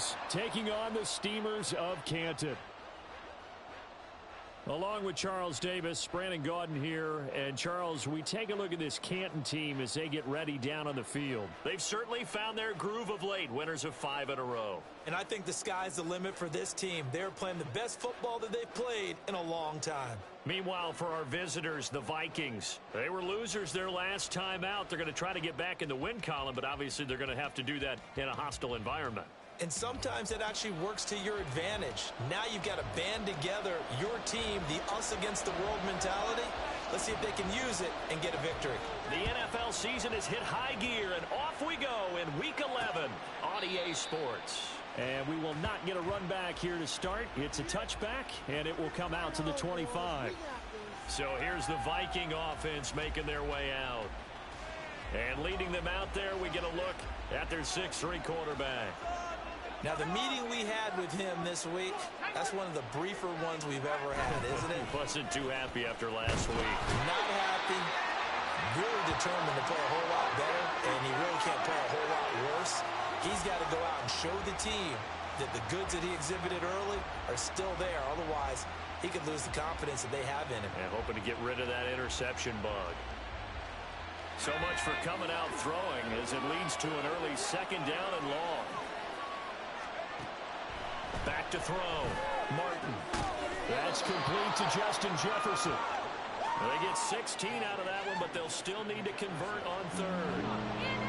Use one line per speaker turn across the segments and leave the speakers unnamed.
Vikings taking on the Steamers of Canton. Along with Charles Davis, Brandon Gaudin here. And, Charles, we take a look at this Canton team as they get ready down on the field.
They've certainly found their groove of late, winners of 5 in a row.
And I think the sky's the limit for this team. They're playing the best football that they've played in a long time.
Meanwhile, for our visitors, the Vikings, they were losers their last time out. They're going to try to get back in the win column, but obviously they're going to have to do that in a hostile environment.
And sometimes it actually works to your advantage. Now you've got to band together your team, the us against the world mentality. Let's see if they can use it and get a victory.
The NFL season has hit high gear, and off we go in Week 11 on EA Sports.
And we will not get a run back here to start. It's a touchback, and it will come out to the 25.
So here's the Viking offense making their way out. And leading them out there, we get a look at their 6'3" quarterback.
Now, the meeting we had with him this week, that's one of the briefer ones we've ever had, isn't it?
He wasn't too happy after last week.
Not happy. Really determined to play a whole lot better, and he really can't play a whole lot worse. He's got to go out and show the team that the goods that he exhibited early are still there. Otherwise, he could lose the confidence that they have in him.
And hoping to get rid of that interception bug. So much for coming out throwing as it leads to an early 2nd down and long. Back to throw. Martin.
That's complete to Justin Jefferson.
They get 16 out of that one, but they'll still need to convert on 3rd.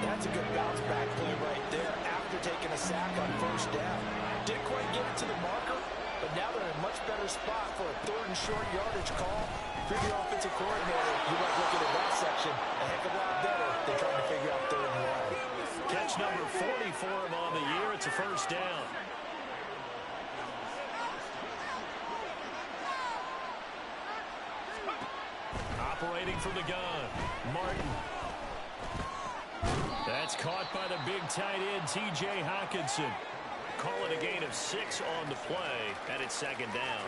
That's a good bounce back play right there after taking a sack on 1st down. Didn't quite get it to the marker, but now they're in a much better spot for a 3rd and short yardage call. For the offensive coordinator, you might look at that section a heck of a lot better than trying to figure out 3rd and long.
Catch number 40 for him on the year. It's a 1st down. Operating from the gun, Martin. That's caught by the big tight end, T.J. Hockenson. Call it a gain of 6 on the play, and it's 2nd down.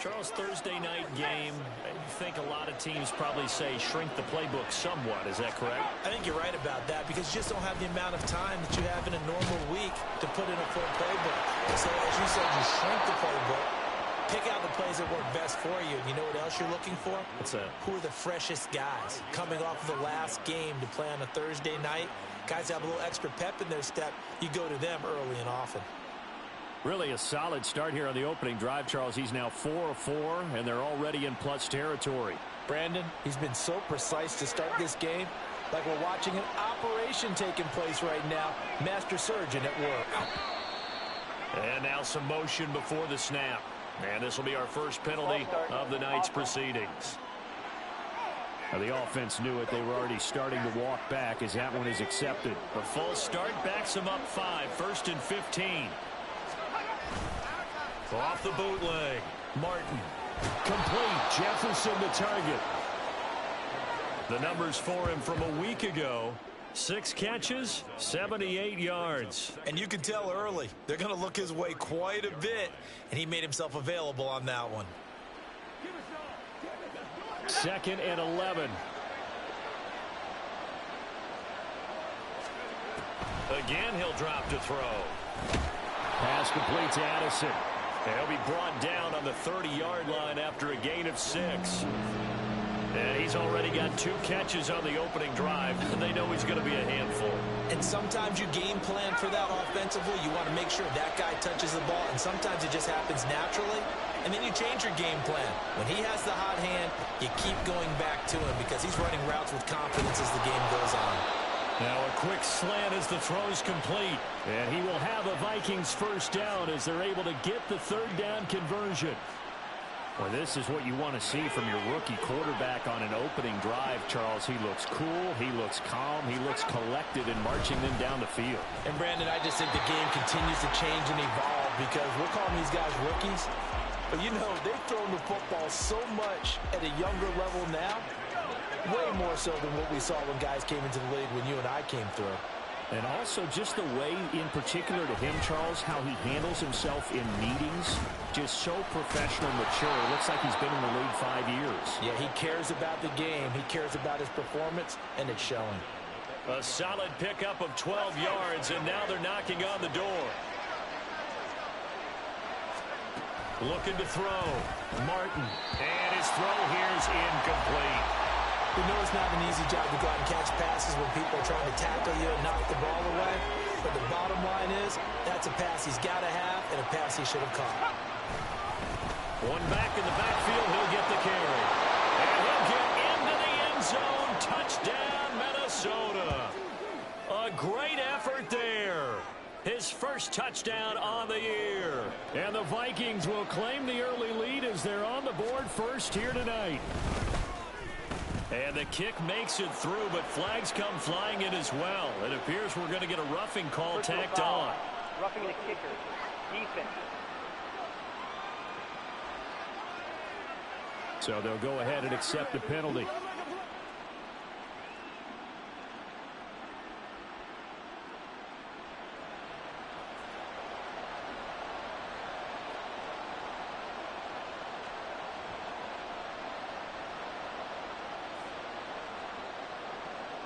Charles, Thursday night game, I think a lot of teams probably say shrink the playbook somewhat. Is that correct?
I think you're right about that because you just don't have the amount of time that you have in a normal week to put in a full playbook. So as you said, you shrink the playbook. Pick out the plays that work best for you. You know what else you're looking for?
What's that?
Who are the freshest guys coming off of the last game to play on a Thursday night? Guys have a little extra pep in their step. You go to them early and often.
Really a solid start here on the opening drive, Charles. He's now 4 of 4, and they're already in plus territory.
Brandon, he's been so precise to start this game. Like we're watching an operation taking place right now. Master surgeon at work.
And now some motion before the snap. And this will be our first penalty of the night's proceedings.
Now the offense knew it. They were already starting to walk back as that one is accepted.
The false start backs them up 5. 1st and 15. Off the bootleg. Martin.
Complete. Jefferson the target.
The numbers for him from a week ago. 6 catches, 78 yards.
And you can tell early, they're going to look his way quite a bit, and he made himself available on that one.
2nd and 11.
Again, he'll drop to throw.
Pass complete to Addison.
He'll be brought down on the 30-yard line after a gain of 6. And he's already got 2 catches on the opening drive. They know he's going to be a handful.
And sometimes you game plan for that offensively. You want to make sure that guy touches the ball, and sometimes it just happens naturally. And then you change your game plan. When he has the hot hand, you keep going back to him because he's running routes with confidence as the game goes on.
Now a quick slant as the throw's complete. And he will have a Vikings 1st down as they're able to get the 3rd down conversion. Well, this is what you want to see from your rookie quarterback on an opening drive, Charles. He looks cool, he looks calm, he looks collected in marching them down the field.
And, Brandon, I just think the game continues to change and evolve because we're calling these guys rookies. But, you know, they've thrown the football so much at a younger level now, way more so than what we saw when guys came into the league when you and I came through.
And also just the way, in particular to him, Charles, how he handles himself in meetings. Just so professional and mature. It looks like he's been in the league 5 years.
Yeah, he cares about the game. He cares about his performance, and it's showing.
A solid pickup of 12 yards, and now they're knocking on the door.
Looking to throw. Martin. And his throw here is incomplete.
We know it's not an easy job to go out and catch passes when people are trying to tackle you and knock the ball away. But the bottom line is, that's a pass he's got to have and a pass he should have caught.
One back in the backfield, he'll get the carry. And he'll get into the end zone. Touchdown, Minnesota. A great effort there. His first touchdown on the year. And the Vikings will claim the early lead as they're on the board first here tonight. And the kick makes it through, but flags come flying in as well. It appears we're going to get a roughing call tacked on.
Roughing the kicker. Defense.
So they'll go ahead and accept the penalty.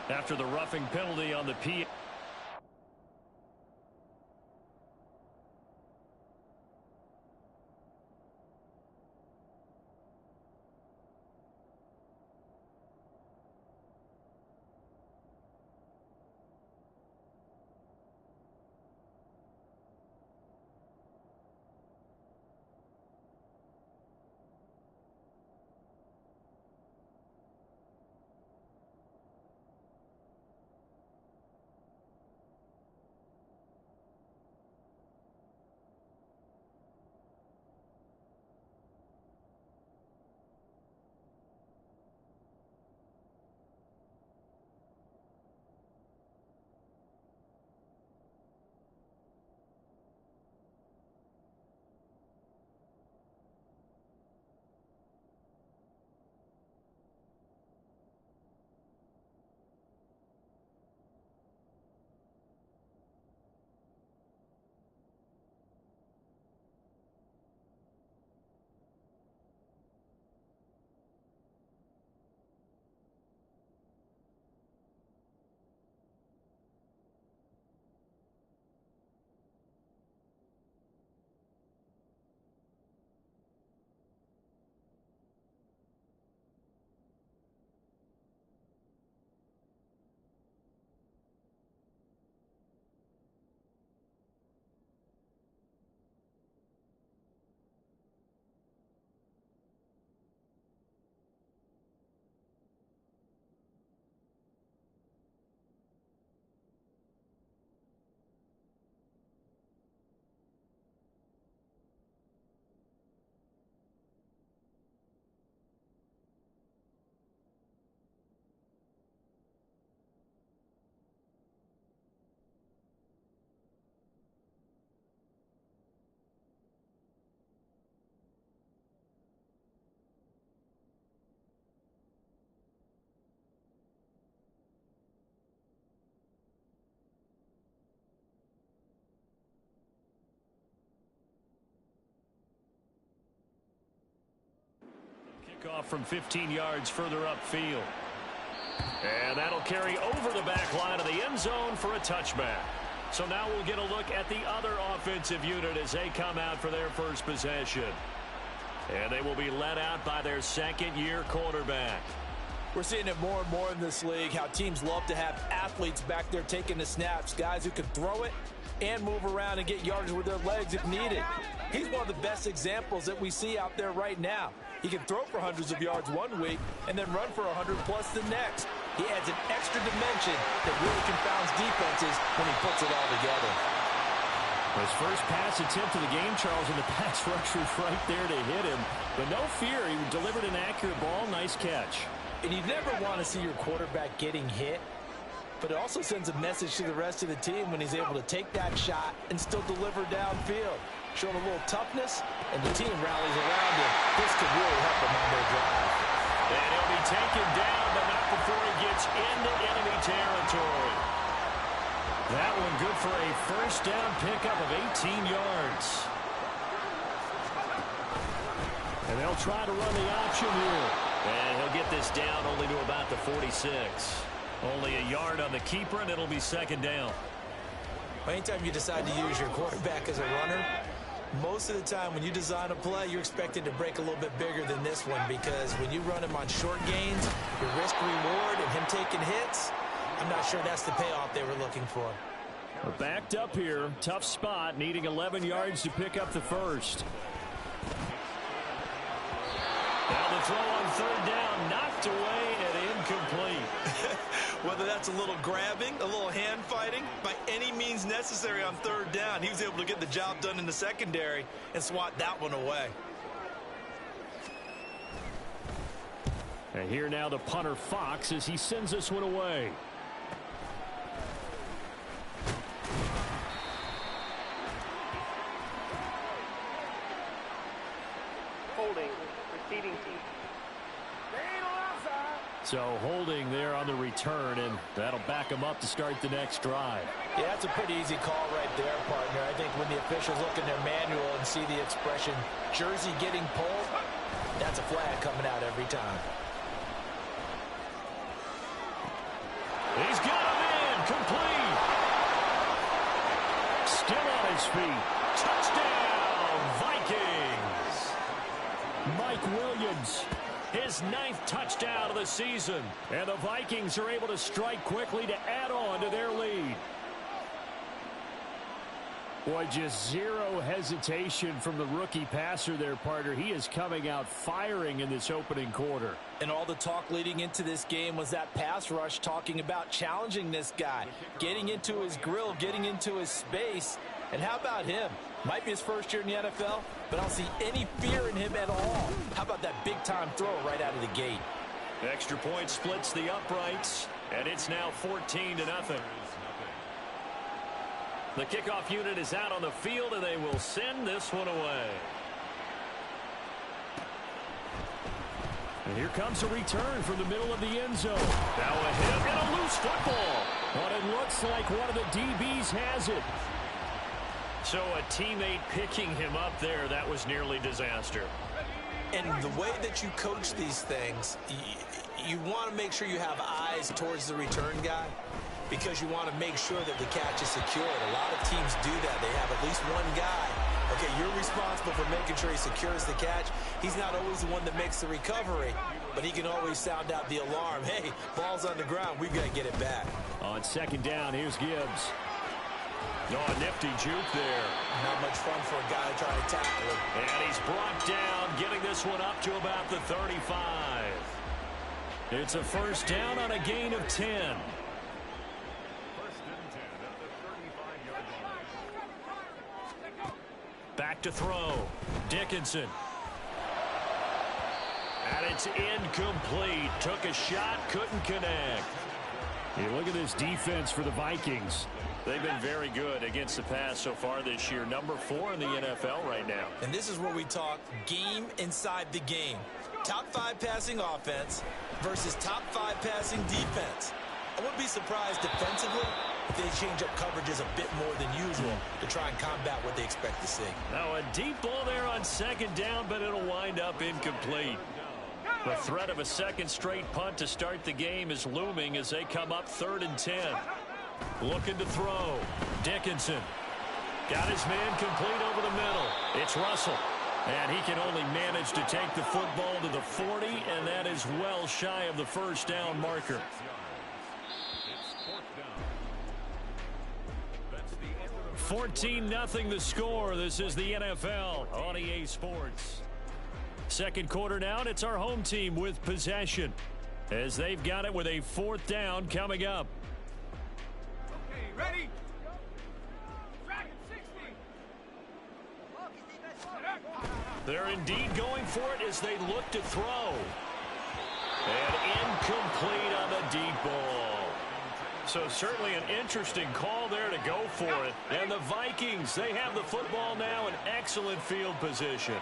After the roughing penalty on the P. Kickoff from 15 yards further upfield. And that'll carry over the back line of the end zone for a touchback. So now we'll get a look at the other offensive unit as they come out for their first possession. And they will be led out by their second-year quarterback.
We're seeing it more and more in this league, how teams love to have athletes back there taking the snaps, guys who can throw it and move around and get yardage with their legs if needed. He's one of the best examples that we see out there right now. He can throw for hundreds of yards one week and then run for 100+ the next. He adds an extra dimension that really confounds defenses when he puts it all together.
His first pass attempt of the game, Charles, and the pass rush was right there to hit him. But no fear, he delivered an accurate ball. Nice catch.
And you never want to see your quarterback getting hit, but it also sends a message to the rest of the team when he's able to take that shot and still deliver downfield. Showing a little toughness, and the team rallies around him. This could really help them on their drive.
And he'll be taken down, but not before he gets into enemy territory. That one good for a first down pickup of 18 yards. And they'll try to run the option here.
And he'll get this down only to about the 46.
Only a yard on the keeper, and it'll be second down.
Anytime you decide to use your quarterback as a runner, Most of the time when you design a play, you're expected to break a little bit bigger than this one, because when you run him on short gains, your risk-reward and him taking hits, I'm not sure that's the payoff they were looking for.
We're backed up here. Tough spot, needing 11 yards to pick up the first.
Now the throw on third down, knocked away and incomplete.
Whether that's a little grabbing, a little hand fighting, by any means necessary on third down, he was able to get the job done in the secondary and swat that one away.
And here now the punter Fox as he sends this one away.
Holding. Receiving team.
So holding there on the return, and that'll back him up to start the next drive.
Yeah, that's a pretty easy call right there, partner. I think when the officials look in their manual and see the expression jersey getting pulled, that's a flag coming out every time.
He's got him in, complete. Still on his feet. Touchdown, Vikings. Mike Williams, his 9th touchdown of the season. And the Vikings are able to strike quickly to add on to their lead. Boy, just zero hesitation from the rookie passer there, partner. He is coming out firing in this opening quarter.
And all the talk leading into this game was that pass rush talking about challenging this guy, getting into his grill, getting into his space. And how about him? Might be his first year in the NFL, but I don't see any fear in him at all. How about that big-time throw right out of the gate?
Extra point splits the uprights, and it's now 14-0. The kickoff unit is out on the field, and they will send this one away.
And here comes a return from the middle of the end zone. Now a hit and a loose football. But it looks like one of the DBs has it.
So a teammate picking him up there, that was nearly disaster.
And the way that you coach these things, you want to make sure you have eyes towards the return guy, because you want to make sure that the catch is secured. A lot of teams do that. They have at least one guy. Okay, you're responsible for making sure he secures the catch. He's not always the one that makes the recovery, but he can always sound out the alarm. Hey, ball's on the ground. We've got to get it back.
On second down, here's Gibbs.
Oh, a nifty juke there.
Not much fun for a guy trying to tackle him.
And he's brought down, getting this one up to about the 35.
It's a first down on a gain of 10.
Back to throw. Dickinson. And it's incomplete. Took a shot, couldn't connect.
Hey, look at this defense for the Vikings.
They've been very good against the pass so far this year. Number 4 in the NFL right now.
And this is where we talk game inside the game. Top 5 passing offense versus top 5 passing defense. I wouldn't be surprised defensively if they change up coverages a bit more than usual to try and combat what they expect to see.
Now a deep ball there on second down, but it'll wind up incomplete. The threat of a second straight punt to start the game is looming as they come up 3rd and 10. Looking to throw. Dickinson. Got his man complete over the middle. It's Russell. And he can only manage to take the football to the 40, and that is well shy of the first down marker. 14-0 the score. This is the NFL on EA Sports. Second quarter now, and it's our home team with possession, as they've got it with a 4th down coming up.
Okay, ready?
They're indeed going for it as they look to throw. And incomplete on the deep ball. So certainly an interesting call there to go for it. And the Vikings, they have the football now in excellent field position.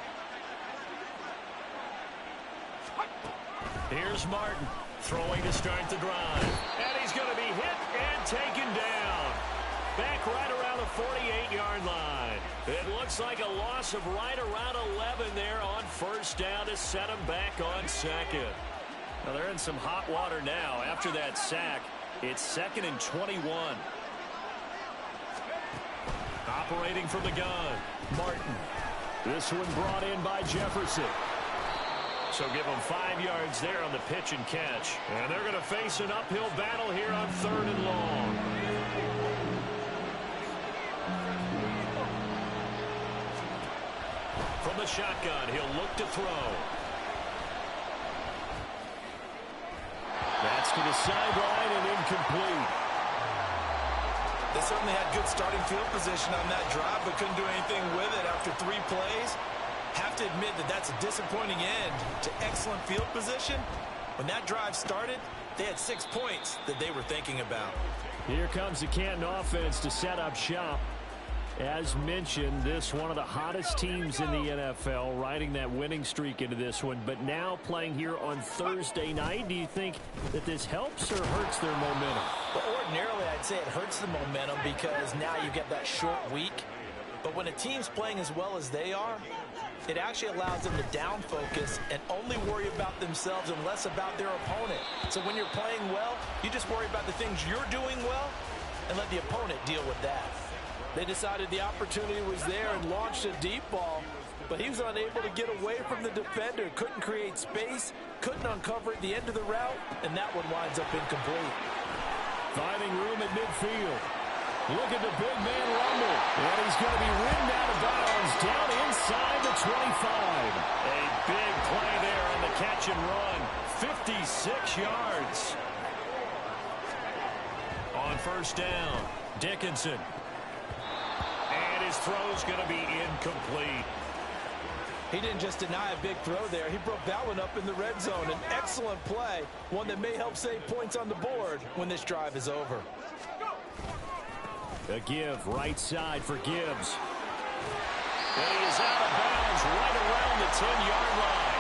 Here's Martin throwing to start the drive. And he's going to be hit and taken down. Back right around the 48-yard line. It looks like a loss of right around 11 there on first down to set him back on second. Now they're in some hot water now after that sack. It's 2nd and 21.
Operating from the gun, Martin. This one brought in by Jefferson. So give them 5 yards there on the pitch and catch. And they're going to face an uphill battle here on 3rd and long. From the shotgun, he'll look to throw. That's to the sideline and incomplete.
They certainly had good starting field position on that drive, but couldn't do anything with it after 3 plays. Have to admit that that's a disappointing end to excellent field position. When that drive started, they had 6 points that they were thinking about.
Here comes the Canton offense to set up shop. As mentioned, this one of the hottest teams in the NFL, riding that winning streak into this one, but now playing here on Thursday night. Do you think that this helps or hurts their momentum?
Well, ordinarily, I'd say it hurts the momentum because now you get that short week. But when a team's playing as well as they are, it actually allows them to down focus and only worry about themselves and less about their opponent. So when you're playing well, you just worry about the things you're doing well and let the opponent deal with that. They decided the opportunity was there and launched a deep ball, but he was unable to get away from the defender, couldn't create space, couldn't uncover at the end of the route, and that one winds up incomplete.
Finding room at midfield. Look at the big man rumble. And he's going to be ridden out of bounds down inside the 25. A big play there on the catch and run. 56 yards. On 1st down, Dickinson. And his throw's going to be incomplete.
He didn't just deny a big throw there. He broke that one up in the red zone. An excellent play, one that may help save points on the board when this drive is over.
A give, right side for Gibbs. And he is out of bounds right around the 10-yard line.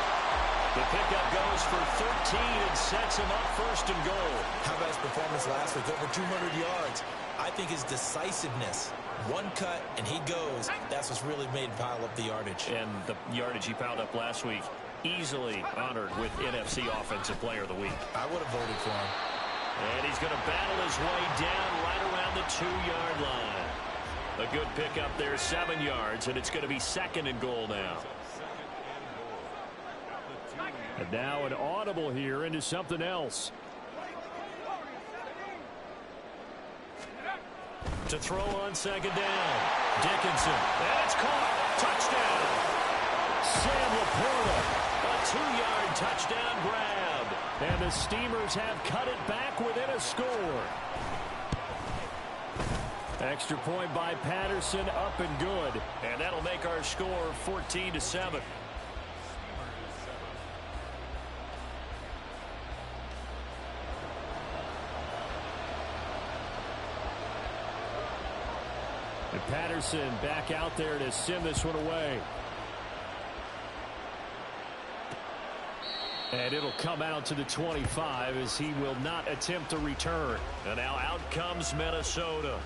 The pickup goes for 13 and sets him up 1st and goal.
How about his performance last week? Over 200 yards. I think his decisiveness, one cut and he goes, that's what's really made him pile up the yardage.
And the yardage he piled up last week, easily honored with NFC Offensive Player of the Week.
I would have voted for him.
And he's going to battle his way down right around the 2-yard line. A good pickup there, 7 yards, and it's going to be 2nd and goal now.
And now an audible here into something else.
To throw on 2nd down, Dickinson. And it's caught. Touchdown.
Sam Laporta.
A 2-yard touchdown grab.
And the Steamers have cut it back within a score. Extra point by Patterson, up and good.
And that'll make our score 14-7.
And Patterson back out there to send this one away. And it'll come out to the 25 as he will not attempt to return.
And now out comes Minnesota.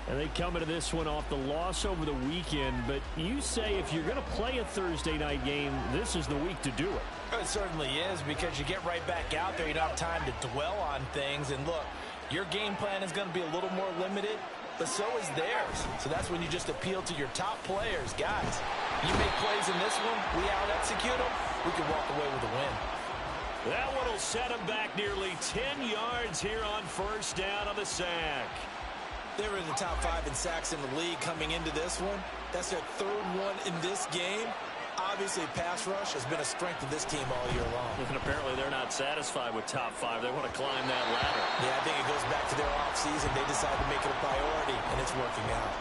And they come into this one off the loss over the weekend. But you say if you're going to play a Thursday night game, this is the week to do it.
It certainly is, because you get right back out there. You don't have time to dwell on things. And look, your game plan is going to be a little more limited, but so is theirs. So that's when you just appeal to your top players. Guys, you make plays in this one, we out-execute them, we can walk away with a win.
That one will set him back nearly 10 yards here on 1st down on the sack.
They were in the top 5 in sacks in the league coming into this one. That's their 3rd one in this game. Obviously, pass rush has been a strength of this team all year long.
And apparently they're not satisfied with top 5. They want to climb that ladder.
Yeah, I think it goes back to their offseason. They decided to make it a priority, and it's working out.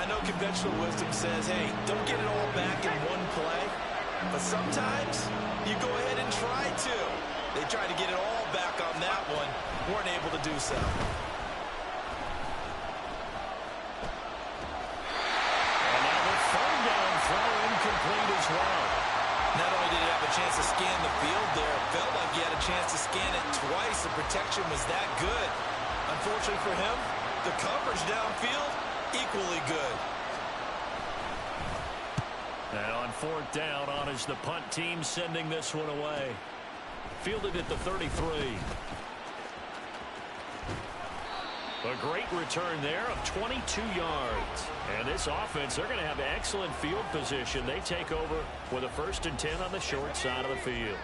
I know conventional wisdom says, hey, don't get it all back in one play. But sometimes you go ahead and try to. They tried to get it all back on that one. Weren't able to do so.
Incomplete as well.
Not only did he have a chance to scan the field there, it felt like he had a chance to scan it twice. The protection was that good. Unfortunately for him, the coverage downfield, equally good.
And on 4th down, on is the punt team sending this one away. Fielded at the 33. A great return there of 22 yards. And this offense, they're going to have excellent field position. They take over with a 1st and 10 on the short side of the field.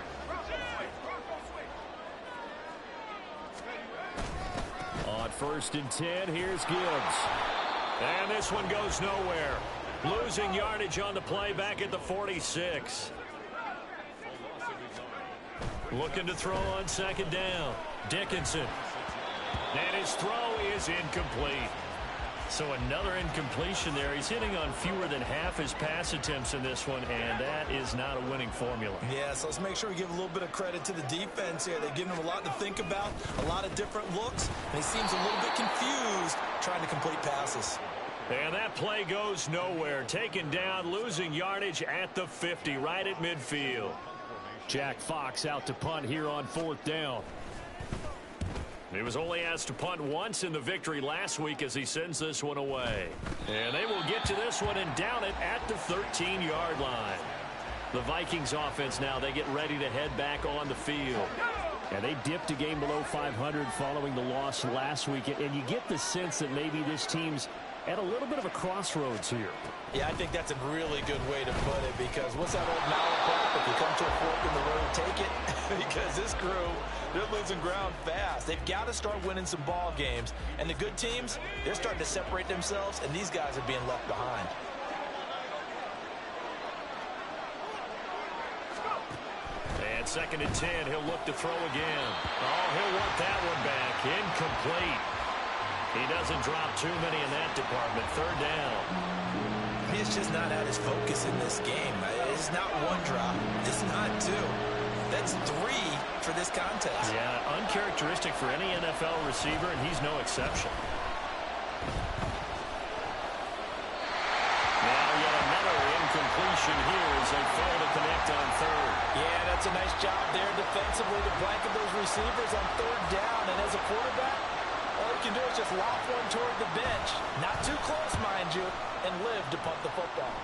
On 1st and 10, here's Gibbs.
And this one goes nowhere. Losing yardage on the play back at the 46. Looking to throw on 2nd down. Dickinson. And his throw is incomplete. So another incompletion there. He's hitting on fewer than half his pass attempts in this one, and that is not a winning formula.
Yeah, so let's make sure we give a little bit of credit to the defense here. They're giving him a lot to think about, a lot of different looks, and he seems a little bit confused trying to complete passes.
And that play goes nowhere. Taken down, losing yardage at the 50, right at midfield.
Jack Fox out to punt here on 4th down.
He was only asked to punt once in the victory last week as he sends this one away. And they will get to this one and down it at the 13-yard line. The Vikings offense now, they get ready to head back on the field.
And they dipped a game below 500 following the loss last week. And you get the sense that maybe this team's at a little bit of a crossroads here.
Yeah, I think that's a really good way to put it, because what's that old malaprop? If you come to a fork in the road, take it. Because this crew, they're losing ground fast. They've got to start winning some ball games. And the good teams, they're starting to separate themselves, and these guys are being left behind.
And 2nd and 10, he'll look to throw again. Oh, he'll want that one back. Incomplete. He doesn't drop too many in that department. 3rd down.
He's just not at his focus in this game. It's not 1 drop. It's not 2. That's 3 for this contest.
Yeah, uncharacteristic for any NFL receiver, and he's no exception. Now yet another incompletion here as they fail to connect on 3rd.
Yeah, that's a nice job there defensively to blanket those receivers on 3rd down. And as a quarterback, all you can do is just lob one toward the bench. Not too close, mind you, and live to punt the football.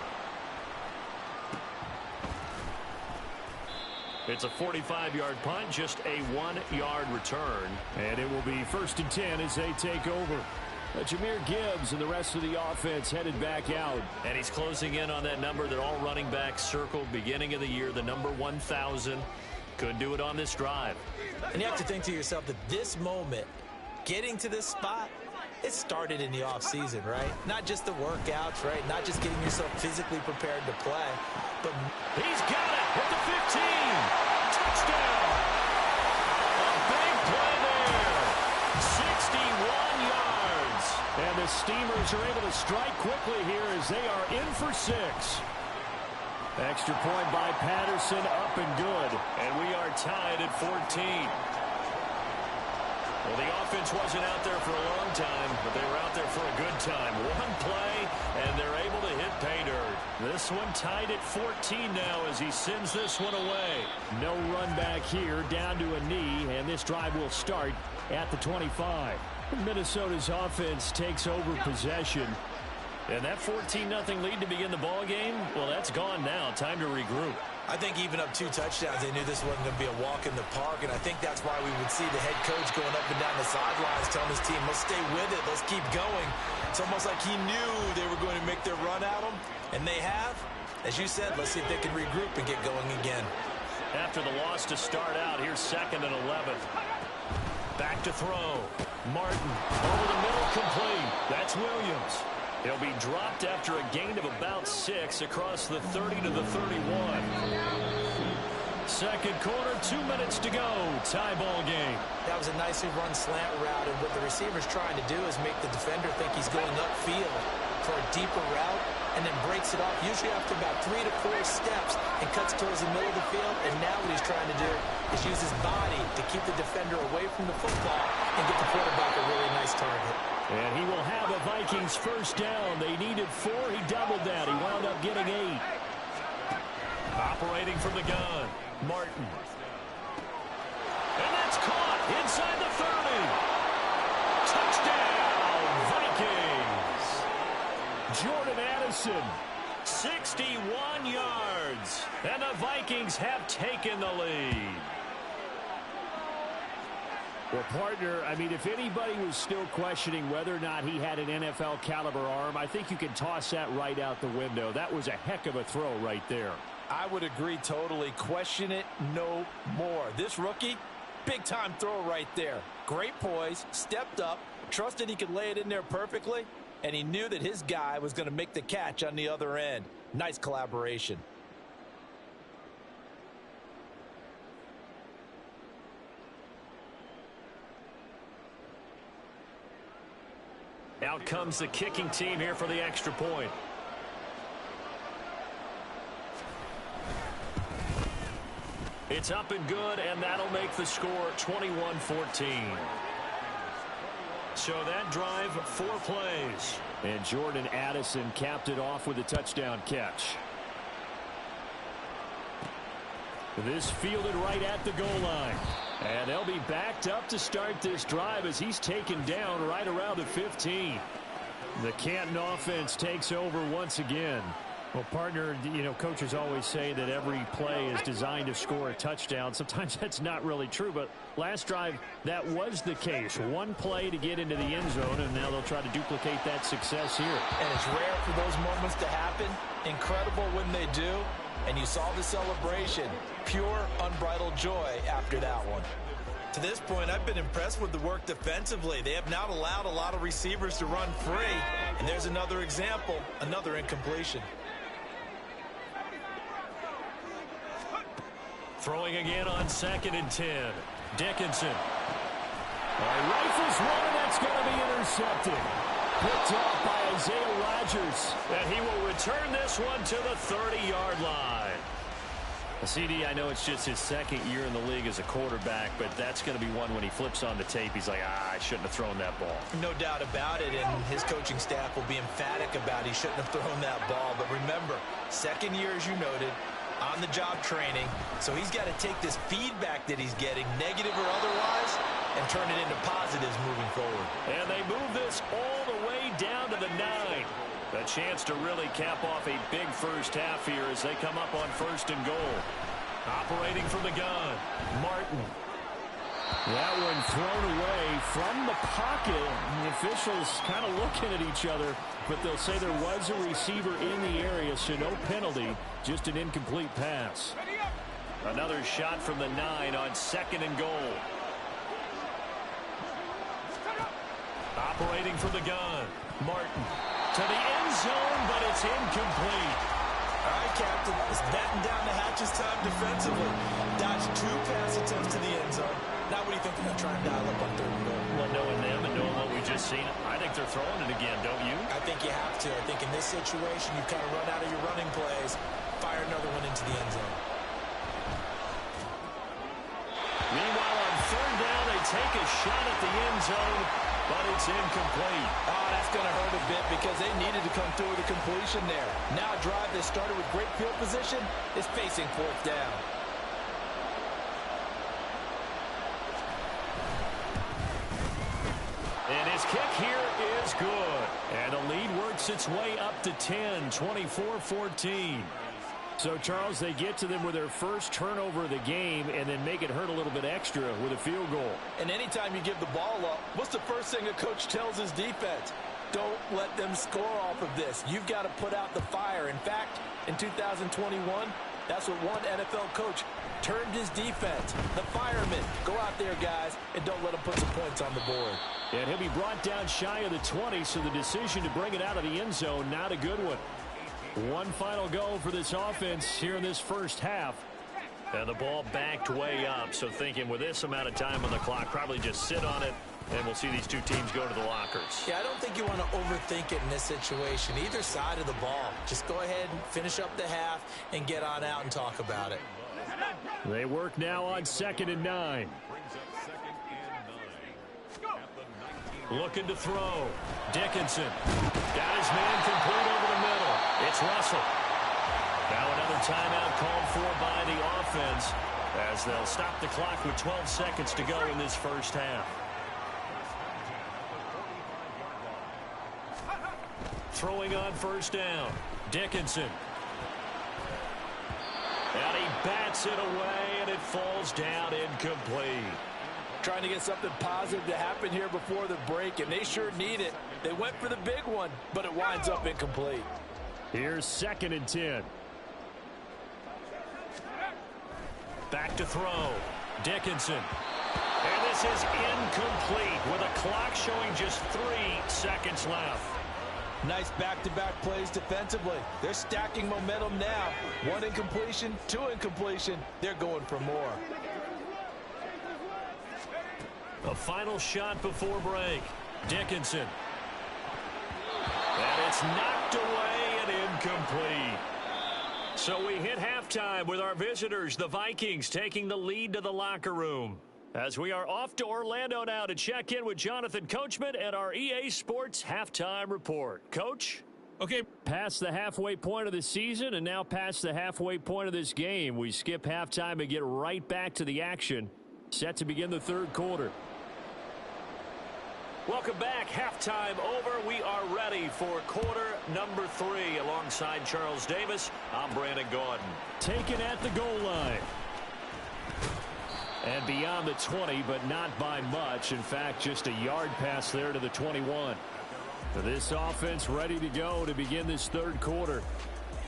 It's a 45-yard punt, just a 1-yard return.
And it will be 1st and 10 as they take over. Jahmyr Gibbs and the rest of the offense headed back out.
And he's closing in on that number that all running backs circled beginning of the year, the number 1,000. Could do it on this drive.
And you have to think to yourself that this moment, getting to this spot, it started in the offseason, right? Not just the workouts, right? Not just getting yourself physically prepared to play, but
he's got it at the 15. Touchdown. A big play there. 61 yards.
And the Steamers are able to strike quickly here as they are in for 6. Extra point by Patterson, up and good.
And we are tied at 14. Well, the offense wasn't out there for a long time, but they were out there for a good time. 1 play, and they're able to hit pay dirt.
This one tied at 14 now as he sends this one away. No run back here, down to a knee, and this drive will start at the 25. Minnesota's offense takes over possession.
And that 14-0 lead to begin the ball game, well, that's gone now. Time to regroup.
I think even up 2 touchdowns, they knew this wasn't going to be a walk in the park, and I think that's why we would see the head coach going up and down the sidelines telling his team, let's stay with it, let's keep going. It's almost like he knew they were going to make their run at him, and they have. As you said, let's see if they can regroup and get going again.
After the loss to start out, here's 2nd and 11. Back to throw. Martin over the middle, complete. That's Williams. He'll be dropped after a gain of about 6 across the 30 to the 31.
Second quarter, 2 minutes to go. Tie ball game.
That was a nicely run slant route, and what the receiver's trying to do is make the defender think he's going upfield for a deeper route, and then breaks it off, usually after about 3 to 4 steps, and cuts towards the middle of the field. And now what he's trying to do is use his body to keep the defender away from the football and get the quarterback a really nice target.
And he will have a Vikings first down. They needed 4. He doubled that. He wound up getting 8.
Operating from the gun, Martin. And that's caught inside the 30. Touchdown, Vikings.
Jordan Addison.
61 yards. And the Vikings have taken the lead.
Well, partner, I mean, if anybody was still questioning whether or not he had an NFL caliber arm, I think you can toss that right out the window. That was a heck of a throw right there.
I would agree totally. Question it no more. This rookie, big-time throw right there. Great poise, stepped up, trusted he could lay it in there perfectly, and he knew that his guy was going to make the catch on the other end. Nice collaboration.
Out comes the kicking team here for the extra point. It's up and good, and that'll make the score 21-14. So that drive, 4 plays.
And Jordan Addison capped it off with a touchdown catch. This fielded right at the goal line. And they'll be backed up to start this drive as he's taken down right around the 15. The Canton offense takes over once again. Well, partner, you know, coaches always say that every play is designed to score a touchdown. Sometimes that's not really true, but last drive, that was the case. One play to get into the end zone, and now they'll try to duplicate that success here.
And it's rare for those moments to happen. Incredible when they do. And you saw the celebration. Pure, unbridled joy after that one. To this point, I've been impressed with the work defensively. They have not allowed a lot of receivers to run free. And there's another example, another incompletion.
Throwing again on 2nd and 10. Dickinson.
Rifles one, and that's going to be intercepted. Picked off by Isaiah Rodgers.
And he will return this one to the 30-yard line. CD, I know it's just his 2nd year in the league as a quarterback, but that's going to be one when he flips on the tape. He's like, I shouldn't have thrown that ball.
No doubt about it, and his coaching staff will be emphatic about he shouldn't have thrown that ball. But remember, 2nd year, as you noted, on-the-job training, so he's got to take this feedback that he's getting, negative or otherwise, and turn it into positives moving forward.
And they move this all the way down to the 9. A chance to really cap off a big first half here as they come up on 1st and goal. Operating from the gun, Martin.
That one thrown away from the pocket. The officials kind of looking at each other, but they'll say there was a receiver in the area, so no penalty, just an incomplete pass.
Another shot from the 9 on 2nd and goal. Operating from the gun, Martin. To the end zone, but it's incomplete.
All right, Captain, it's batten down the hatches time defensively. Dodged 2 pass attempts to the end zone. Now what do you think they're going to try and dial up on 3rd and goal?
Well, knowing them and knowing what we just seen, I think they're throwing it again, don't you?
I think you have to. I think in this situation, you kind of run out of your running plays, fire another one into the end zone.
Meanwhile, on 3rd down, they take a shot at the end zone, but it's incomplete.
Oh, that's going to hurt a bit because they needed to come through with a completion there. Now a drive that started with great field position is facing 4th down.
And his kick here is good. And the lead works its way up to 10, 24-14.
So, Charles, they get to them with their first turnover of the game and then make it hurt a little bit extra with a field goal.
And anytime you give the ball up, what's the first thing a coach tells his defense? Don't let them score off of this. You've got to put out the fire. In fact, in 2021, that's what one NFL coach termed his defense. The firemen. Go out there, guys, and don't let them put some points on the board.
And he'll be brought down shy of the 20, so the decision to bring it out of the end zone, not a good one. One final go for this offense here in this first half.
And the ball backed way up, so thinking with this amount of time on the clock, probably just sit on it, and we'll see these two teams go to the lockers.
Yeah, I don't think you want to overthink it in this situation. Either side of the ball. Just go ahead and finish up the half and get on out and talk about it.
They work now on 2nd and 9.
Looking to throw. Dickinson. Got his man complete over the middle. It's Russell. Now another timeout called for by the offense as they'll stop the clock with 12 seconds to go in this first half. Throwing on 1st down. Dickinson. And he bats it away, and it falls down incomplete.
trying to get something positive to happen here before the break, and they sure need it. They went for the big one, but it winds up incomplete.
Here's 2nd and 10.
Back to throw. Dickinson. And this is incomplete with a clock showing just 3 seconds left.
Nice back-to-back plays defensively. They're stacking momentum now. 1 incompletion, 2 incompletion. They're going for more.
A final shot before break. Dickinson. And it's knocked away and incomplete. So we hit halftime with our visitors, the Vikings, taking the lead to the locker room. As we are off to Orlando now to check in with Jonathan Coachman and our EA Sports halftime report. Coach?
Okay, past the halfway point of the season and now past the halfway point of this game. We skip halftime and get right back to the action. Set to begin the 3rd quarter.
Welcome back. Halftime over. We are ready for quarter number 3. Alongside Charles Davis, I'm Brandon Gaudin.
Taken at the goal line. And beyond the 20, but not by much. In fact, just a yard pass there to the 21. This offense ready to go to begin this 3rd quarter.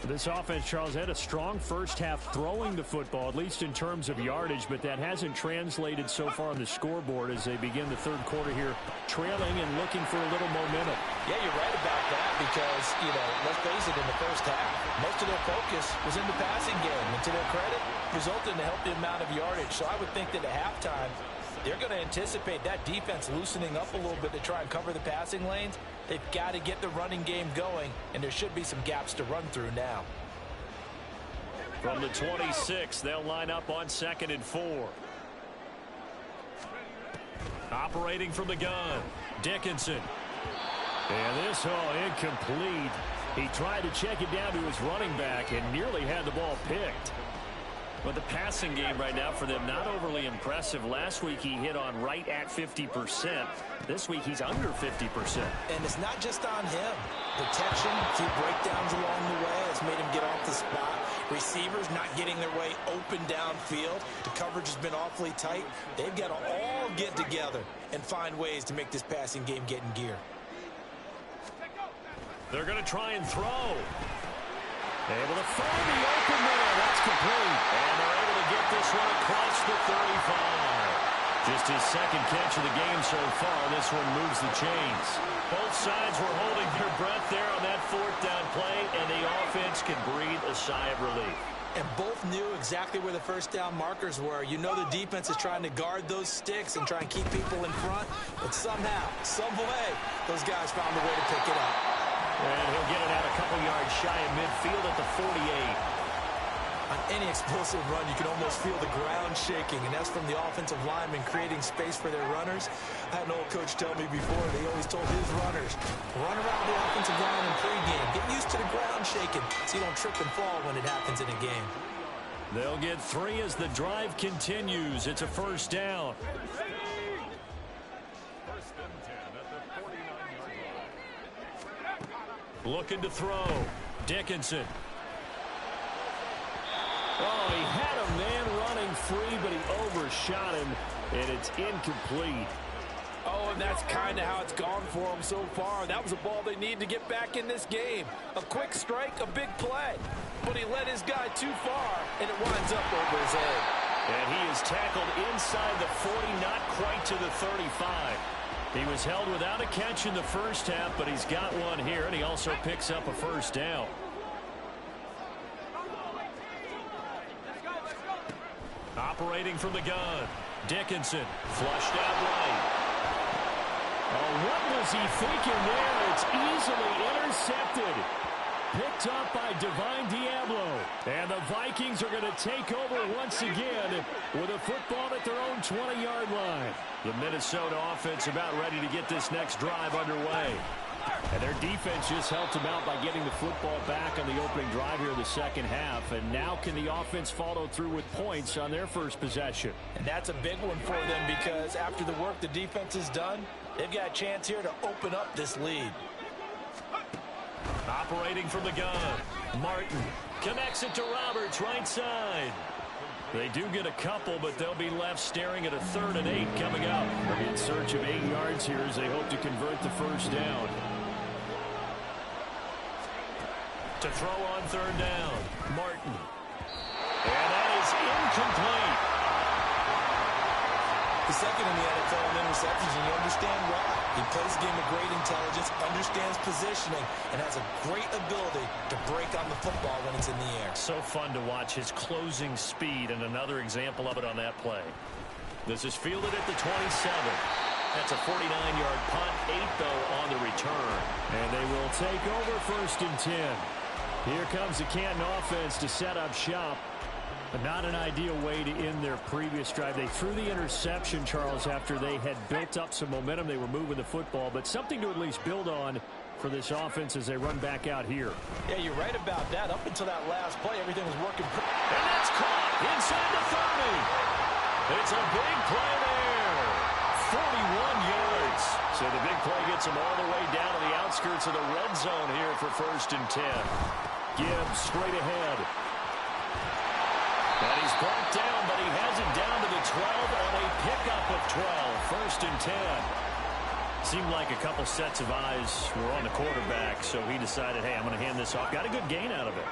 This offense, Charles, had a strong first half throwing the football, at least in terms of yardage, but that hasn't translated so far on the scoreboard as they begin the 3rd quarter here, trailing and looking for a little momentum.
Yeah, you're right about that because, let's face it, in the first half, most of their focus was in the passing game. And to their credit, resulted in a healthy amount of yardage. So I would think that at halftime, they're going to anticipate that defense loosening up a little bit to try and cover the passing lanes. They've got to get the running game going, and there should be some gaps to run through now.
From the 26, they'll line up on 2nd and 4. Operating from the gun, Dickinson.
And this incomplete. He tried to check it down to his running back and nearly had the ball picked.
But the passing game right now for them, not overly impressive. Last week he hit on right at 50%. This week he's under 50%.
And it's not just on him. Protection, a few breakdowns along the way has made him get off the spot. Receivers not getting their way open downfield. The coverage has been awfully tight. They've got to all get together and find ways to make this passing game get in gear.
They're going to try and throw.
Able to find the open man. That's complete.
And they're able to get this one across the 35. Just his 2nd catch of the game so far. This one moves the chains. Both sides were holding their breath there on that 4th down play, and the offense can breathe a sigh of relief.
And both knew exactly where the first down markers were. You know the defense is trying to guard those sticks and try and keep people in front. But somehow, some way, those guys found a way to pick it up.
And he'll get it out a couple yards shy of midfield at the 48.
On any explosive run, you can almost feel the ground shaking, and that's from the offensive linemen creating space for their runners. I had an old coach tell me before, they always told his runners, run around the offensive line in pregame. Get used to the ground shaking so you don't trip and fall when it happens in a game.
They'll get 3 as the drive continues. It's a 1st down. Looking to throw. Dickinson.
Oh, he had a man running free, but he overshot him, and it's incomplete.
Oh, and that's kind of how it's gone for them so far. That was a ball they need to get back in this game. A quick strike, a big play. But he led his guy too far, and it winds up over his head.
And he is tackled inside the 40, not quite to the 35. He was held without a catch in the first half, but he's got one here, and he also picks up a 1st down. Operating from the gun, Dickinson, flushed out right.
Oh, what was he thinking there? It's easily intercepted. Picked up by Divine Diablo. And the Vikings are going to take over once again with a football at their own 20-yard line.
The Minnesota offense about ready to get this next drive underway.
And their defense just helped them out by getting the football back on the opening drive here in the 2nd half. And now can the offense follow through with points on their first possession?
And that's a big one for them because after the work the defense has done, they've got a chance here to open up this lead.
Operating from the gun, Martin connects it to Roberts, right side.
They do get a couple, but they'll be left staring at a 3rd and 8 coming up. They'll be in search of 8 yards here as they hope to convert the first down. To throw on 3rd down, Martin. And that is incomplete.
The second in the NFL in interceptions, and you understand why. He plays a game of great intelligence, understands positioning, and has a great ability to break on the football when it's in the air.
So fun to watch his closing speed, and another example of it on that play. This is fielded at the 27. That's a 49-yard punt, 8 though on the return. And they will take over 1st and 10. Here comes the Canton offense to set up shop. But not an ideal way to end their previous drive. They threw the interception, Charles, after they had built up some momentum. They were moving the football, but something to at least build on for this offense as they run back out here.
Yeah, you're right about that. Up until that last play, everything was working.
And that's caught inside the 30. It's a big play there. 41 yards. So the big play gets them all the way down to the outskirts of the red zone here for 1st and 10. Gibbs straight ahead. And he's brought down, but he has it down to the 12 on a pickup of 12. 1st and 10. Seemed like a couple sets of eyes were on the quarterback, so he decided, hey, I'm going to hand this off. Got a good gain out of it.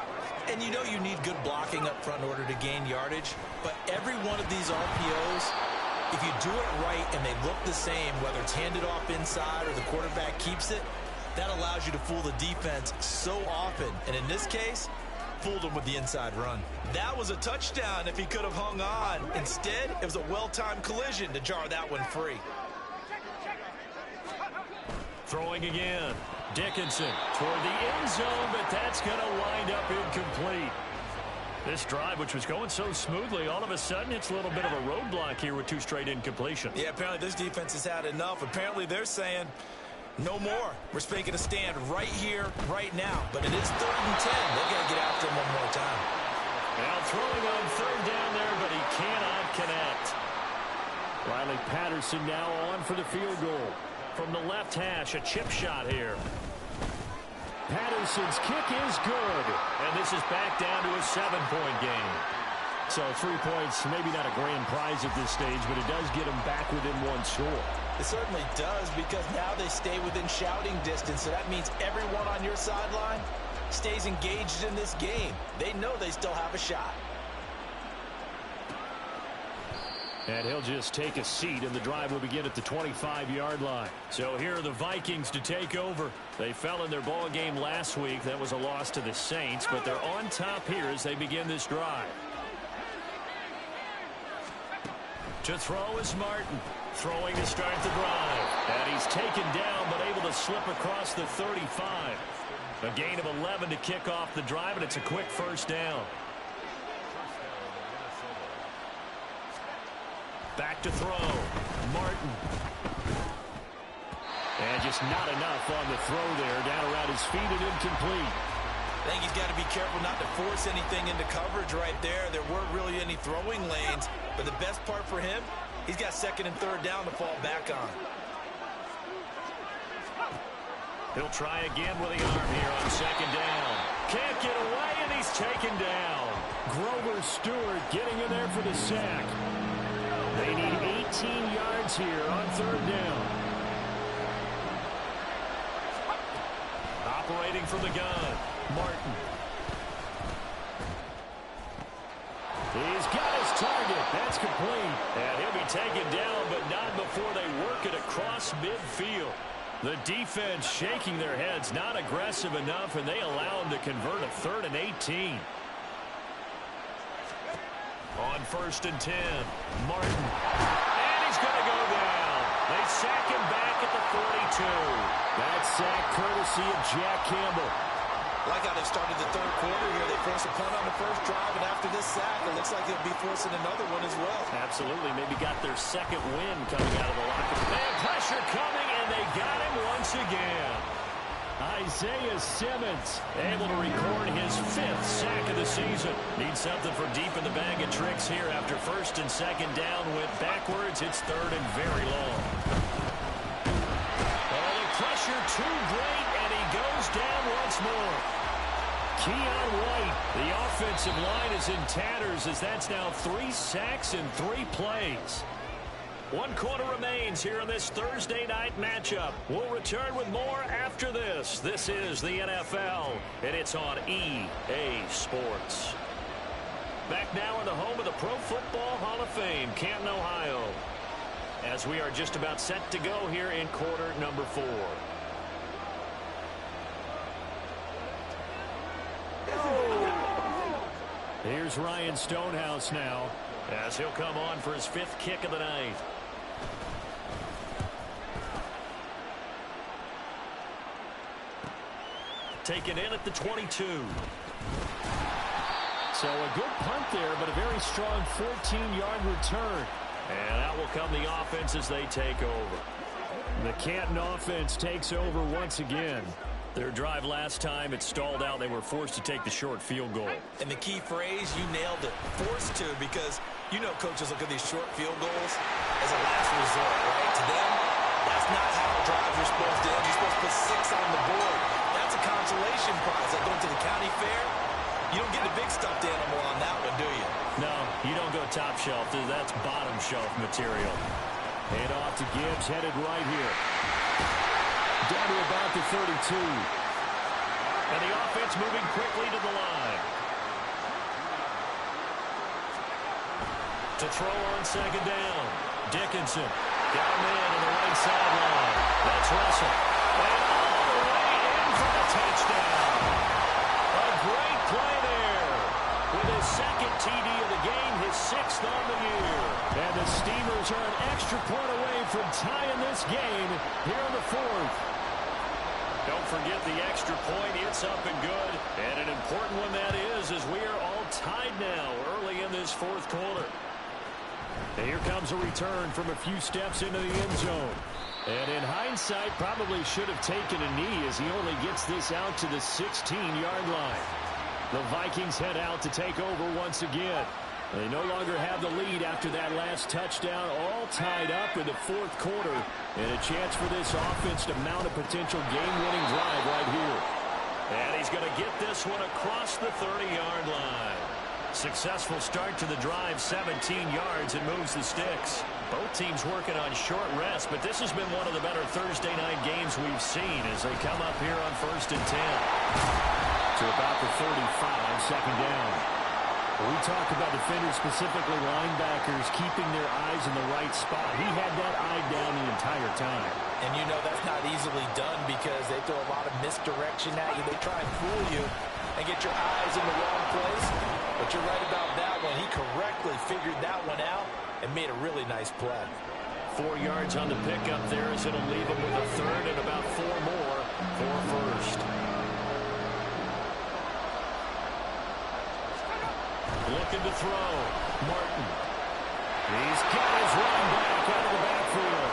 And you know you need good blocking up front in order to gain yardage, but every one of these RPOs, if you do it right and they look the same, whether it's handed off inside or the quarterback keeps it, that allows you to fool the defense so often. And in this case, fooled him with the inside run. That was a touchdown if he could have hung on. Instead, it was a well-timed collision to jar that one free.
Throwing again. Dickinson toward the end zone, but that's going to wind up incomplete. This drive, which was going so smoothly, all of a sudden it's a little bit of a roadblock here with 2 straight incompletions.
Yeah, apparently this defense has had enough. Apparently they're saying, no more. We're making a stand right here, right now. But it is 3rd and 10. They've got to get after him one more time.
Now throwing on 3rd down there, but he cannot connect. Riley Patterson now on for the field goal. From the left hash, a chip shot here. Patterson's kick is good. And this is back down to a 7-point game. So 3 points, maybe not a grand prize at this stage, but it does get them back within 1 score.
It certainly does, because now they stay within shouting distance, so that means everyone on your sideline stays engaged in this game. They know they still have a shot.
And he'll just take a seat, and the drive will begin at the 25-yard line. So here are the Vikings to take over. They fell in their ball game last week. That was a loss to the Saints, but they're on top here as they begin this drive. To throw is Martin. Throwing to start the drive. And he's taken down, but able to slip across the 35. A gain of 11 to kick off the drive, and it's a quick 1st down. Back to throw. Martin. And just not enough on the throw there. Down around his feet and incomplete.
I think he's got to be careful not to force anything into coverage right there. There weren't really any throwing lanes. But the best part for him, he's got 2nd and 3rd down to fall back on.
He'll try again with the arm here on 2nd down. Can't get away, and he's taken down. Grover Stewart getting in there for the sack. They need 18 yards here on 3rd down. Operating from the gun, Martin. He's got his target. That's complete. And he'll be taken down, but not before they work it across midfield. The defense shaking their heads, not aggressive enough, and they allow him to convert a 3rd and 18. On 1st and 10, Martin. And he's going to go down. They sack him back at the 42. That sack courtesy of Jack Campbell.
Like how they started the 3rd quarter here. They forced a punt on the 1st drive, and after this sack, it looks like they'll be forcing another one as well.
Absolutely. Maybe got their 2nd win coming out of the locker room. And pressure coming, and they got him once again. Isaiah Simmons able to record his 5th sack of the season. Needs something for deep in the bag of tricks here after 1st and 2nd down went backwards. It's 3rd and very long. Oh, the pressure too great, and he goes down once more. Keon White, the offensive line is in tatters as that's now 3 sacks in 3 plays.
1 quarter remains here in this Thursday night matchup. We'll return with more after this. This is the NFL, and it's on EA Sports. Back now in the home of the Pro Football Hall of Fame, Canton, Ohio, as we are just about set to go here in quarter number 4.
Here's Ryan Stonehouse now,
as he'll come on for his 5th kick of the night. Taken in at the 22.
So a good punt there, but a very strong 14-yard return.
And out will come the offense as they take over.
The Canton offense takes over once again.
Their drive last time, it stalled out. They were forced to take the short field goal.
And the key phrase, you nailed it. Forced to, because you know coaches look at these short field goals as a last resort, right? To them, that's not how drives are supposed to end. You're supposed to put 6 on the board. That's a consolation prize. Like going to the county fair, you don't get a big stuffed animal on that one, do you?
No, you don't go top shelf. That's bottom shelf material.
Hand off to Gibbs, headed right here. Down to about the 32.
And the offense moving quickly to the line. To throw on 2nd down. Dickinson down in on the right sideline. That's Russell. And all the way in for the touchdown. A great play there. With his 2nd TD of the game, his 6th on the year.
And the Steamers are an extra point away from tying this game here in the 4th.
Don't forget the extra point. It's up and good. And an important one that is, as we are all tied now early in this 4th quarter.
And here comes a return from a few steps into the end zone. And in hindsight, probably should have taken a knee as he only gets this out to the 16-yard line. The Vikings head out to take over once again. They no longer have the lead after that last touchdown, all tied up in the 4th quarter. And a chance for this offense to mount a potential game-winning drive right here.
And he's going to get this one across the 30-yard line. Successful start to the drive, 17 yards, and moves the sticks. Both teams working on short rest, but this has been one of the better Thursday night games we've seen as they come up here on 1st and 10.
To about the 35, 2nd down. We talk about defenders, specifically linebackers, keeping their eyes in the right spot. He had that eye down the entire time.
And you know that's not easily done because they throw a lot of misdirection at you. They try and fool you and get your eyes in the wrong place. But you're right about that one. He correctly figured that one out and made a really nice play.
4 yards on the pickup there as it'll leave him with a 3rd and about 4 more for 1st. Looking to throw. Martin.
He's got his run back out of the backfield.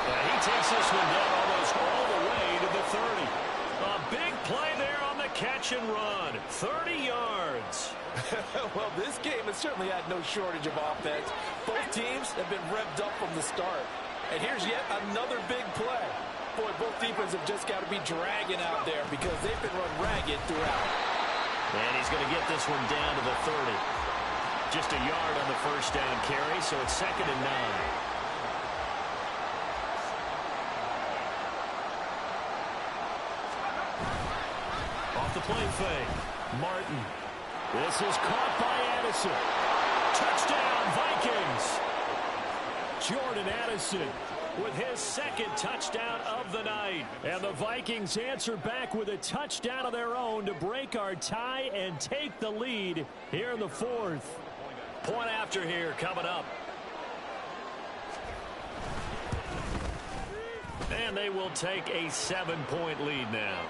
And he takes this one down almost all the way to the 30. A big play there on the catch and run. 30 yards.
Well, this game has certainly had no shortage of offense. Both teams have been revved up from the start. And here's yet another big play. Boy, both defenses have just got to be dragging out there because they've been run ragged throughout.
And he's going to get this one down to the 30. Just a yard on the 1st down carry, so it's 2nd and 9. Off the play fake. Martin.
This is caught by Addison.
Touchdown, Vikings.
Jordan Addison
with his 2nd touchdown of the night.
And the Vikings answer back with a touchdown of their own to break our tie and take the lead here in the 4th.
Point after here coming up. And they will take a 7-point lead now.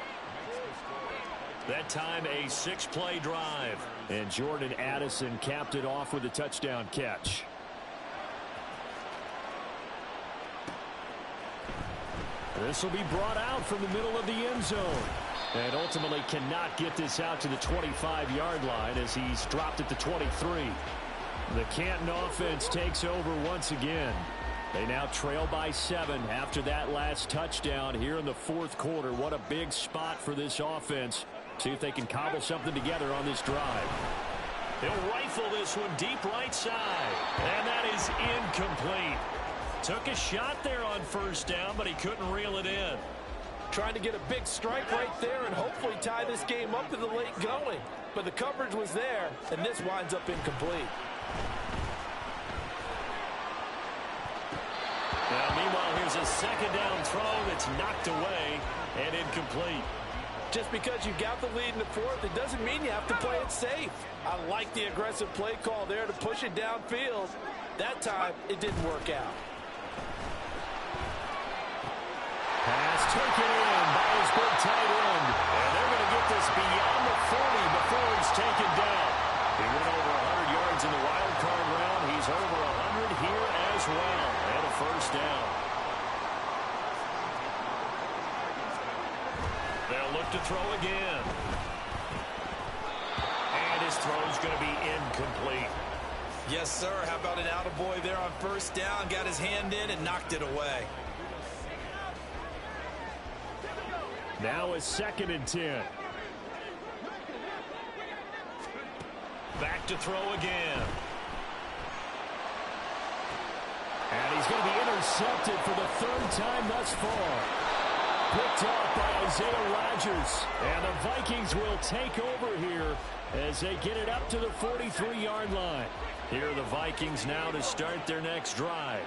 That time a 6-play drive.
And Jordan Addison capped it off with a touchdown catch. This will be brought out from the middle of the end zone. And ultimately cannot get this out to the 25-yard line as he's dropped at the 23. The Canton offense takes over once again. They now trail by 7 after that last touchdown here in the 4th quarter. What a big spot for this offense See if they can cobble something together on this drive.
He'll rifle this one deep right side. And that is incomplete. Took a shot there on first down, but he couldn't reel it in.
Trying to get a big strike right there and hopefully tie this game up in the late going. But the coverage was there, and this winds up incomplete.
Now, meanwhile, here's a second down throw that's knocked away and incomplete.
Just because you got the lead in the fourth, it doesn't mean you have to play it safe. I like the aggressive play call there to push it downfield. That time, it didn't work out.
Pass taken in by his big tight end.
And they're going to get this beyond the 40 before he's taken down.
He went over 100 yards in the wild card round. He's over 100 here as well. And a first down.
They'll look to throw again. And his throw's going to be incomplete.
Yes, sir. How about an attaboy there on first down? Got his hand in and knocked it away.
Now a 2nd and 10.
Back to throw again.
And he's going to be intercepted for the 3rd time thus far. Picked off by Isaiah Rodgers. And the Vikings will take over here as they get it up to the 43-yard line.
Here are the Vikings now to start their next drive.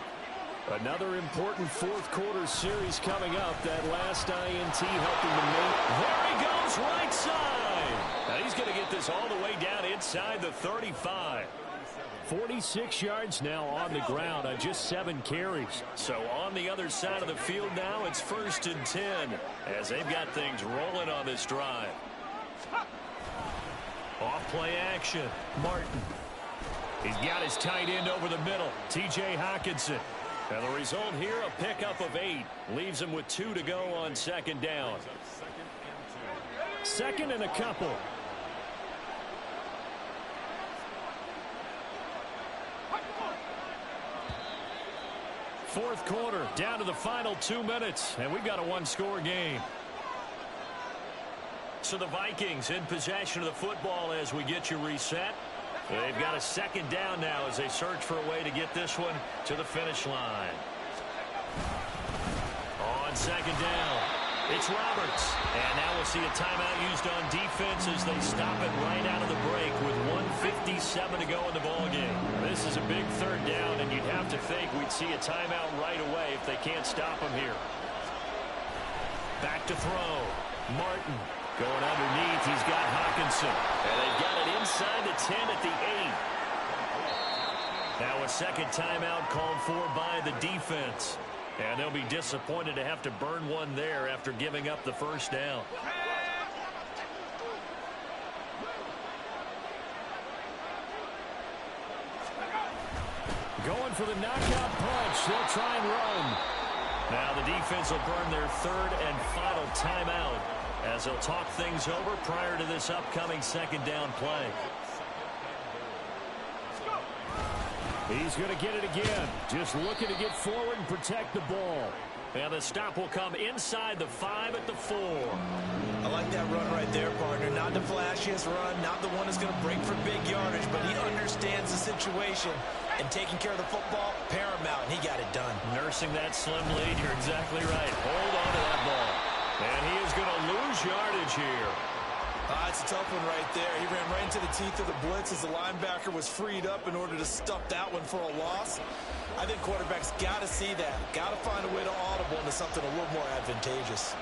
Another important 4th quarter series coming up. That last INT helping them make.
There he goes, right side. Now he's going to get this all the way down inside the 35.
46 yards now on the ground on just 7 carries.
So on the other side of the field now, it's 1st and 10 as they've got things rolling on this drive. Off play action.
Martin.
He's got his tight end over the middle, T.J. Hockenson. And the result here, a pickup of 8. Leaves him with 2 to go on 2nd down.
2nd and a couple. Fourth quarter, down to the final 2 minutes, and we've got a 1-score game.
So the Vikings in possession of the football as we get you reset. They've got a 2nd down now as they search for a way to get this one to the finish line. On 2nd down, it's Roberts. And now we'll see a timeout used on defense as they stop it right out of the break with 1:57 to go in the ballgame. This is a big 3rd down, and you'd have to think we'd see a timeout right away if they can't stop him here. Back to throw. Martin. Going underneath, he's got Hockenson. And they've got it inside the 10 at the 8. Now a 2nd timeout called for by the defense. And they'll be disappointed to have to burn one there after giving up the 1st down.
Going for the knockout punch. They'll try and run.
Now the defense will burn their 3rd and final timeout as they'll talk things over prior to this upcoming 2nd down play.
He's going to get it again. Just looking to get forward and protect the ball.
And the stop will come inside the 5 at the 4.
I like that run right there, partner. Not the flashiest run, not the one that's going to break for big yardage, but he understands the situation. And taking care of the football, paramount, and he got it done.
Nursing that slim lead, you're exactly right. Hold on to that ball. And he is going to lose yardage here.
It's a tough one right there. He ran right into the teeth of the blitz as the linebacker was freed up in order to stuff that one for a loss. I think quarterbacks got to see that. Got to find a way to audible into something a little more advantageous.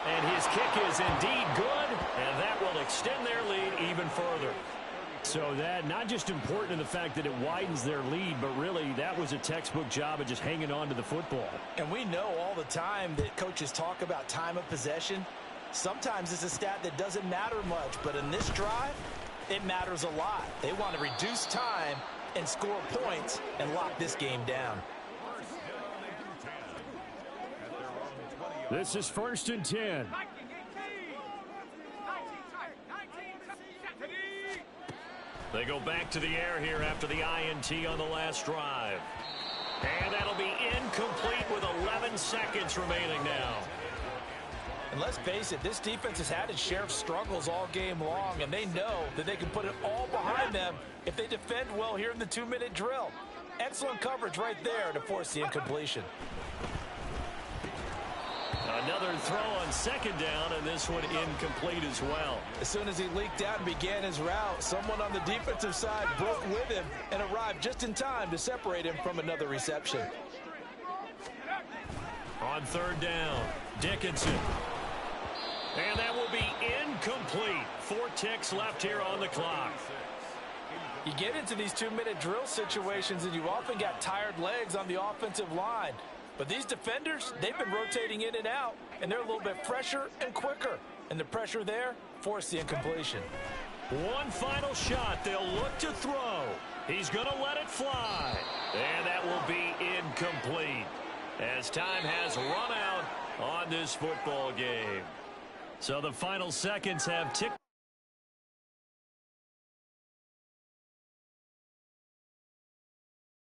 And his kick is indeed good, and that will extend their lead even further.
So that not just important in the fact that it widens their lead, but really that was a textbook job of just hanging on to the football.
And we know all the time that coaches talk about time of possession. Sometimes it's a stat that doesn't matter much, but in this drive, it matters a lot. They want to reduce time and score points and lock this game down.
This is 1st and 10.
They go back to the air here after the INT on the last drive. And that'll be incomplete with 11 seconds remaining now.
And let's face it, this defense has had its share of struggles all game long, and they know that they can put it all behind them if they defend well here in the 2-minute drill. Excellent coverage right there to force the incompletion.
Another throw on second down, and this one incomplete as well.
As soon as he leaked out and began his route, someone on the defensive side broke with him and arrived just in time to separate him from another reception.
On third down, Dickinson. And that will be incomplete. 4 ticks left here on the clock.
You get into these 2-minute drill situations and you often got tired legs on the offensive line. But these defenders, they've been rotating in and out, and they're a little bit fresher and quicker. And the pressure there forced the incompletion.
One final shot. They'll look to throw. He's going to let it fly. And that will be incomplete as time has run out on this football game. So the final seconds have ticked.